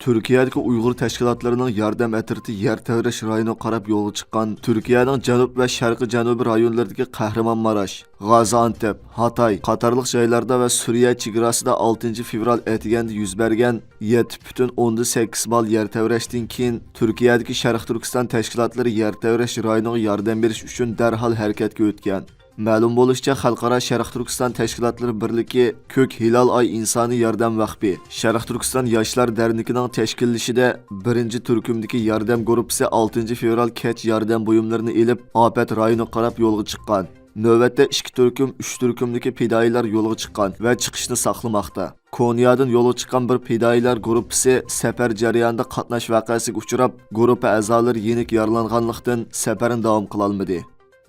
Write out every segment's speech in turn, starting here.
Türkiyədəki Uyğur təşkilatlarının yardım ətirti yer təvrəş rayonu qarab yolu çıxan Türkiyənin cənub və şərqi cənubi rayonlarındakı Qəhrəmanmaraş, Gaziantep, Hatay qatarlıq joylarda və Suriya chegarasida 6 fevral ətigəndə yüz bergan 7,8 bal yer təvrəşdən keyin Türkiyədəki Şərq Türkistan təşkilatları yer təvrəş rayonuna yardım beriş üçün dərhal hərəkətə ötgan. Ma'lum bo'lishicha, Xalqaro Sharq Turkiston tashkilotlari birligi Ko'k Hilal Ay insoniy yordam vaqfi Sharq Turkiston yoshlar dernekining tashkillashida 1-turkumdagi yordam guruhi 6 fevral kech yordam buyumlarini elib ofat rayoni qarab yo'lga chiqqan. Navbatda 2 turkum, 3 turkumdagi fidoyilar yo'lga chiqqan va chiqishni saqlamoqda. Konyadan yo'lga chiqqan bir fidoyilar guruhi safar jarayonida qatnash voqeasiga uchrab, guruh a'zolari yenik yaralanganlikdan safarni davom qila olmadi.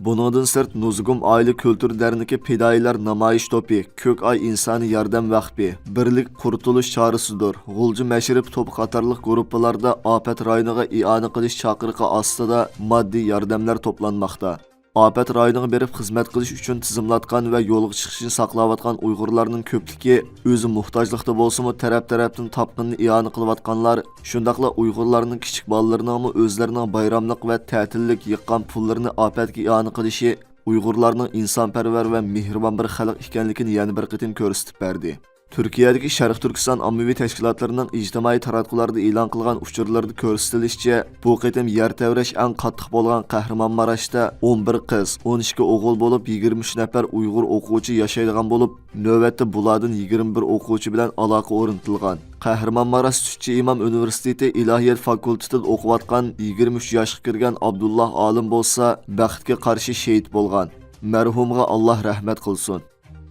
Buningdan sırt Nuzgum Aile Kültür Derneki Fidayiler Namayiş Topi, Kök Ay İnsani Yardım Vakfi, Birlik Kurtuluş Çağrısıdır. Gulcu Meşrip Topu qatarlıq gruplarda afet rayonuna i'ana qilish chaqiriqi ostida moddiy yordamlar toplanmoqda. Afet rayonuna berib xizmat qilish uchun tizimlatgan va yo'lga chiqishni saqlayotgan Uyg'urlarning ko'pligi o'zi muhtojlikda bo'lsa-mu taraf-tarafdan topqinni i'ona qilayotganlar, shundaqla Uyg'urlarning kichik bolalarining o'zlarining bayramlik va ta'tillik yiqqan pullarini afetga i'ona qilishi Uyg'urlarning insonparvar va mehribon bir xalq ekanligini yana bir qitim ko'rsatib berdi. Türkiye'deki Şərq Türkistan ammaviy təşkilatlarının ictimai taratqularda e'lon qilgan uchurlarda ko'rsatilishicha, bu qitim yer təvrəş ən qattiq bo'lgan Qəhrəmanmaraşda 11 qiz, 12 o'g'il bo'lib 23 nafar Uyg'ur o'quvchi yashaydigan bo'lib, navbatda bulardan 21 o'quvchi bilan aloqa o'rnatilgan. Qəhrəmanmaraş Sütçü İmam Üniversiteti İlahiyat Fakültetida o'qiyotgan 23 yoshga kirgan Abdullah Alim bo'lsa, baxtga qarshi shahid bo'lgan. Marhumga Alloh rahmat qilsin.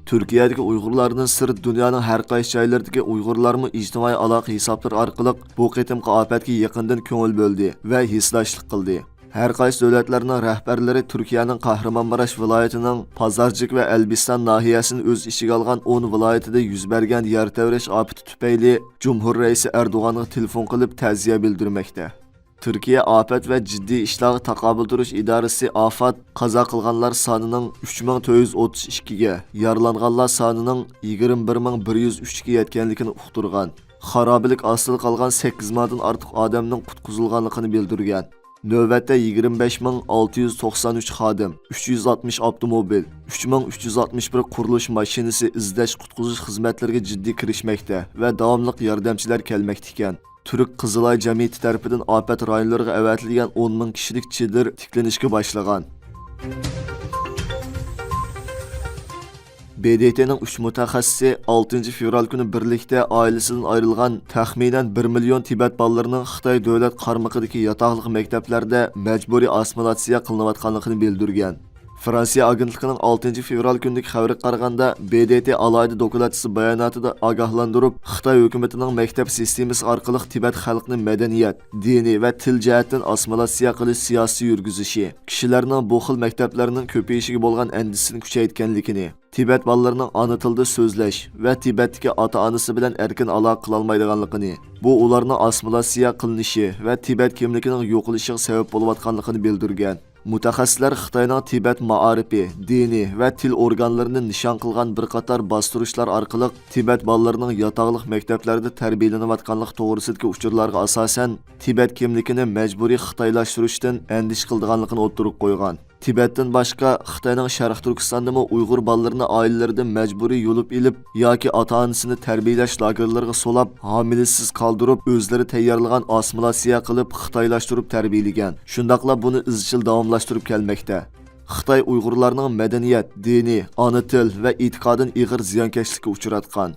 Türkiye'deki Uygurlarının sırt dünyanın her qaysi joylaridagi Uygurlarmı ijtimoiy aloqa hisoblari orqali bu qitimqi ofatga yaqindan ko'ngil bo'ldi va hislashlik qildi. Her qaysi davlatlarning rahbarlari Türkiye'nin Qəhrəmanmaraş viloyatining Pazarcık ve Elbistan nahiyasini o'z ichiga olgan 10 viloyatida yuz bergan yer təvrəş ofati tufayli Cumhur Reisi Erdoğan'a telefon qilib ta'ziya bildirmoqda. Türkiye Afet ve Ciddi İşleri Taqabul Turuş İdaresi afat qaza qilganlar sonining 3432ga, yaralanganlar sonining 21103ga yetganligini uqtirgan. Xarobilik ostida qolgan 8 mingdan ortiq odamning qutqizilganligini bildirgan. Navbatda 25693 xodim, 360 avtomobil, 3361 qurilish mashinasi izlash qutqizish xizmatlariga jiddiy kirishmoqda va davomli yordamchilar kelmoqda ekan. Türk Qızılay Cemiyeti tarafından afet rayonlarına avatilgan 10 ming kishilik çadır tiklanishga başlagan. BDT'nin 3 mutaxassisi 6 fevral günü birlikte ailesinden ayrılgan taxminan 1 milyon Tibet balalarının Xitoy davlat qarmog'idagi yataqliq maktablarda mecburi assimilyatsiya qilinayotganligini bildirgan. Fransiya agentligining 6 fevral kunidagi xabariga qaraganda BDT alayda dokladchisi bayonotida ogohlantirib, Xitoy hukumatining maktab sistemasi orqali Tibet xalqini madaniyat, diniy va til jihatdan assimilyatsiya qilish siyosiy yurgizishi, kishilarning bu xil maktablarning ko'payishiga bo'lgan andisini kuchaytganligini, Tibet bolalarining ona tilida so'zlash va Tibetdagi ota-onasi bilan erkin aloqa qila olmaydiganligini, bu ularning assimilyatsiya qilinishi va Tibet kimligining yo'qolishiga sabab bo'layotganligini bildirgan. Mutaxassislar Xitoyning Tibet maarifi, dini va til organlarini nishon qilgan bir qator bostirishlar orqali Tibet bolalarining yataqliq maktablarda tarbiyalanayotganligi to'g'risidagi uchurlarga asosan Tibet kimligini majburiy xitoylashtirishdan andish qilganligini o'ttirib qo'ygan. Tibetdan boshqa Xitoyning Sharq Turkistondami Uyg'ur bolalarini oilalaridan majburiy yo'lib ilib yoki ota-onasini tarbiyalash lagerlariga solab, homilasiz qoldirib, o'zlari tayyorlagan assimilyatsiya qilib xitoylashtirib tarbiyalagan. Shundaqla buni izchil davomlashtirib kelmoqda. Xitoy Uyg'urlarning madaniyat, dini, ona til va e'tiqodini ig'ir ziyonkashlikka uchratgan.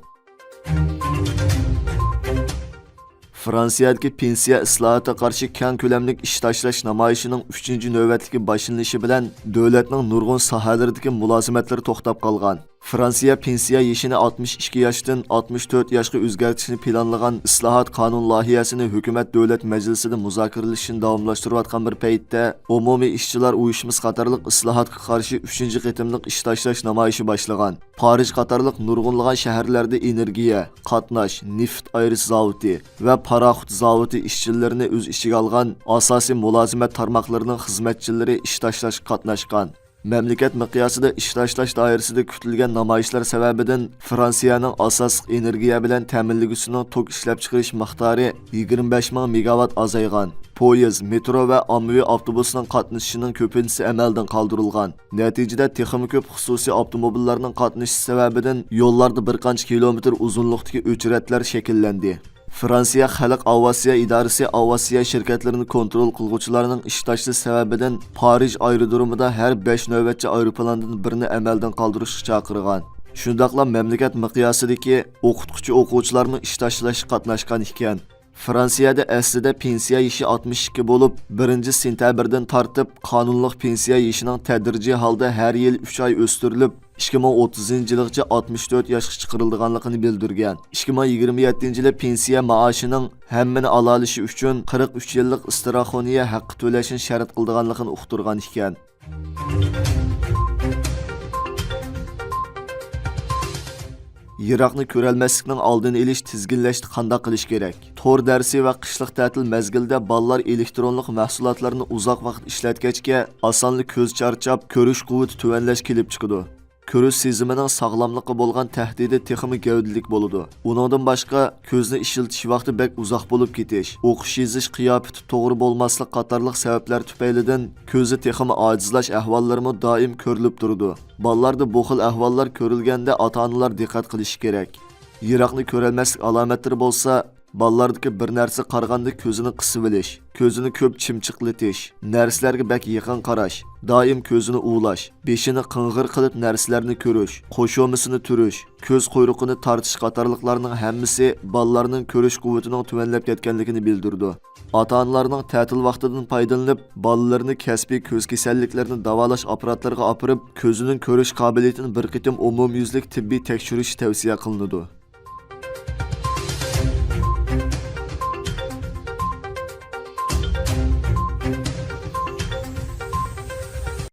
Fransiyadagi pensiya islohatiga qarshi keng ko'lamli ish tashlash namoyishining 3-navbatdagi boshlanishi bilan davlatning nurg'un sohalaridagi mulozimatlari to'xtab qolgan. Fransiya pensiya yoshini 62 yoshdan 64 yoshga o'zgartirishni planlagan islohot qonun loyihasini hukumat davlat majlisida muzokaralashni davomlashtirayotgan bir paytda umumiy ishchilar uyushmasi qatorliq islohotga qarshi 3-qitimliq ish tashlash namoyishi boshlagan. Parij qatorliq nurg'unlagan shaharlarda energiya, qatnash, neft ayirish zavodi va paraxut zavodi ishchilarini o'z ichiga olgan asosiy mulozimat tarmoqlarining xizmatchilari ish tashlashga qatnashgan. Memleket miqyosida ish tashlash doirasida kutilgan namoyishlar sababidan Fransiyaning asosiy energiya bilan ta'minlagisining tok ishlab chiqarish miqdori 25 ming megawatt azaygan. Poyezd, metro va ommaviy avtobusning qatnashishining ko'pinchisi amaldan qoldirilgan. Natijada texnik ko'p xususiy avtomobillarning qatnashishi sababidan yo'llarda bir qancha kilometr uzunlikdagi o'chiratlar shakllandi. Fransiya Xalq aviatsiya idorasi aviatsiya shirkatlarini kontrol qiluvchilarning ish tashlashi sababidan Parij aerodromida har 5 navbatchi aeroplandan birini amaldan qoldirishga chaqirgan. Shundaqla mamlakat miqyosidagi o'qituvchi-o'quvchilarni ish tashlashga qatnashgan ekan. Fransiyada aslida pensiya yashi 62 bo'lib, 1-sentyabrdan tortib qonunliq pensiya yashining tadrijiy holda har yil 3 oy o'stirilib 2030-yilgacha 64 yoshga chiqarilganligini bildirgan. 2027-yilda pensiya maoshining hammani olalishi uchun 43 yillik istirahoniya haqqi to'lashni shart qilganligini uqtirgan ekan. Iroqni ko'ralmaslikning oldini olish tizginlashni qanday qilish kerak? Tor darsi va qishliq ta'til mezgilida bolalar elektronlik mahsulotlarni uzoq vaqt ishlatgachga osonlik ko'z charchab, ko'rish quvvati tuvanlash kelib chiqadi. Ko'rish sezimining sog'lomligi bo'lgan tahdidi texmi gavdalik bo'ladi. Uningdan boshqa ko'zni ishiltish vaqti bek uzoq bo'lib ketish, o'qish yezish qiyofati to'g'ri bo'lmaslik qatorliq sabablar tufaylidan ko'zi texmi ojizlash ahvollarimi doim ko'rilib turadi. Bolalarda bu xil ahvollar ko'rilganda ota-onalar diqqat qilishi kerak. Yiroqni ko'ralmaslik alomatlari bo'lsa, bolalardagi bir narsa qaraganda ko'zini qisib olish, ko'zini ko'p chimchiqlatish, narsalarga bak yaqin qarash, doim ko'zini uvlash, beshini qing'ir qilib narsalarni ko'rish, qo'shomisini turish, ko'z quyruqini tortish qatorliqlarning hammasi bolalarning ko'rish quvvatining tuvanlab ketganligini bildirdi. Ota-onalarning ta'til vaqtidan foydalanib, bolalarini kasbiy ko'z kasalliklarini davolash apparatlariga olib, ko'zining ko'rish qobiliyatini bir qitim umumyuzlik tibbiy tekshirish tavsiya qilinadi.